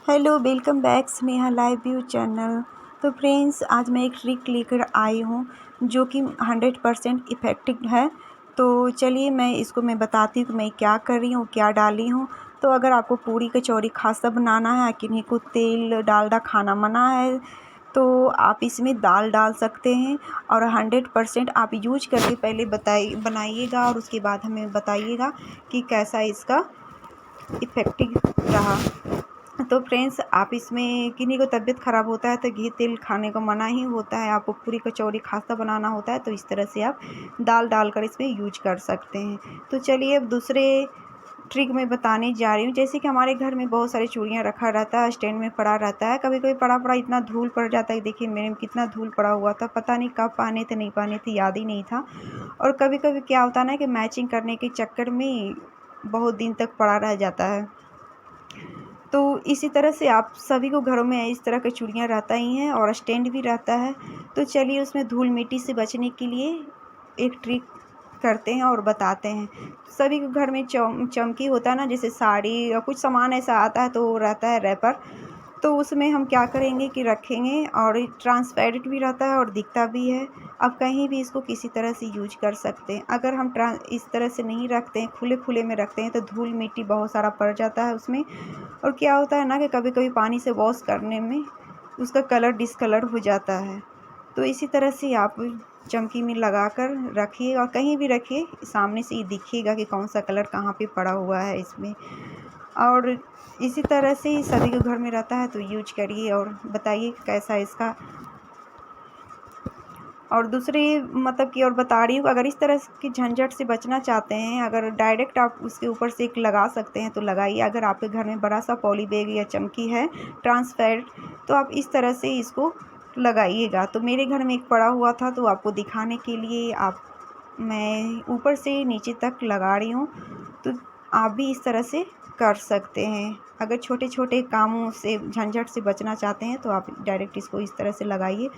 Hello, welcome back Sneha live view channel. तो friends, आज मैं एक ट्रिक लेकर आई हूँ जो कि 100% इफ़ेक्टिव है। तो चलिए मैं बताती हूँ कि मैं क्या कर रही हूँ, क्या डाली हूँ। तो अगर आपको पूरी कचौरी खासा बनाना है, किन्हीं को तेल डालडा खाना मना है, तो आप इसमें दाल डाल सकते हैं और 100% आप यूज करके पहले बनाइएगा और उसके बाद हमें बताइएगा कि कैसा इसका इफ़ेक्टिव रहा। तो फ्रेंड्स, आप इसमें किन्हीं को तबीयत ख़राब होता है तो घी तेल खाने को मना ही होता है, आपको पूरी कचौरी खासा बनाना होता है तो इस तरह से आप दाल डालकर इसमें यूज कर सकते हैं। तो चलिए अब दूसरे ट्रिक में बताने जा रही हूँ। जैसे कि हमारे घर में बहुत सारी चूड़ियाँ रखा रहता है, स्टैंड में पड़ा रहता है, कभी कभी पड़ा पड़ा इतना धूल पड़ जाता है। देखिए मेरे में कितना धूल पड़ा हुआ था, पता नहीं कब पहने थे नहीं पहने थे, याद ही नहीं था। और कभी कभी क्या होता है ना कि मैचिंग करने के चक्कर में बहुत दिन तक पड़ा रह जाता है। तो इसी तरह से आप सभी को घरों में इस तरह की चूड़ियाँ रहता ही हैं और स्टैंड भी रहता है। तो चलिए उसमें धूल मिट्टी से बचने के लिए एक ट्रिक करते हैं और बताते हैं। सभी के घर में चमकी होता है ना, जैसे साड़ी या कुछ सामान ऐसा आता है तो रहता है रैपर। तो उसमें हम क्या करेंगे कि रखेंगे और ट्रांसपेरेंट भी रहता है और दिखता भी है। आप कहीं भी इसको किसी तरह से यूज कर सकते हैं। अगर हम इस तरह से नहीं रखते हैं, खुले खुले में रखते हैं, तो धूल मिट्टी बहुत सारा पड़ जाता है उसमें। और क्या होता है ना कि कभी कभी पानी से वॉश करने में उसका कलर डिसकलर हो जाता है। तो इसी तरह से आप चमकी में लगा कर रखिए और कहीं भी रखिए, सामने से ही दिखिएगा कि कौन सा कलर कहाँ पे पड़ा हुआ है इसमें। और इसी तरह से सभी के घर में रहता है तो यूज करिए और बताइए कैसा इसका। और दूसरी मतलब कि और बता रही हूँ, अगर इस तरह की झंझट से बचना चाहते हैं, अगर डायरेक्ट आप उसके ऊपर से एक लगा सकते हैं तो लगाइए। अगर आपके घर में बड़ा सा पॉली बैग या चमकी है ट्रांसपेरेंट, तो आप इस तरह से इसको लगाइएगा। तो मेरे घर में एक पड़ा हुआ था तो आपको दिखाने के लिए मैं ऊपर से नीचे तक लगा रही हूँ। तो आप भी इस तरह से कर सकते हैं। अगर छोटे छोटे कामों से झंझट से बचना चाहते हैं तो आप डायरेक्ट इसको इस तरह से लगाइए।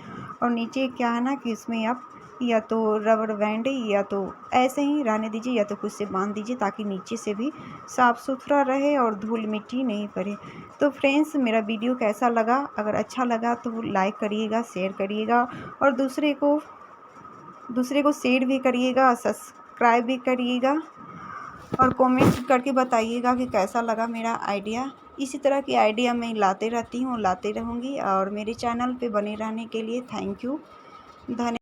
और नीचे क्या है ना कि इसमें आप या तो रबर बैंड या तो ऐसे ही रहने दीजिए या तो कुछ से बांध दीजिए, ताकि नीचे से भी साफ़ सुथरा रहे और धूल मिट्टी नहीं पड़े। तो फ्रेंड्स, मेरा वीडियो कैसा लगा? अगर अच्छा लगा तो लाइक करिएगा, शेयर करिएगा और दूसरे को शेयर भी करिएगा, सब्सक्राइब भी करिएगा और कमेंट करके बताइएगा कि कैसा लगा मेरा आइडिया। इसी तरह की आइडिया मैं लाते रहती हूँ, लाते रहूँगी। और मेरे चैनल पे बने रहने के लिए थैंक यू, धन्यवाद।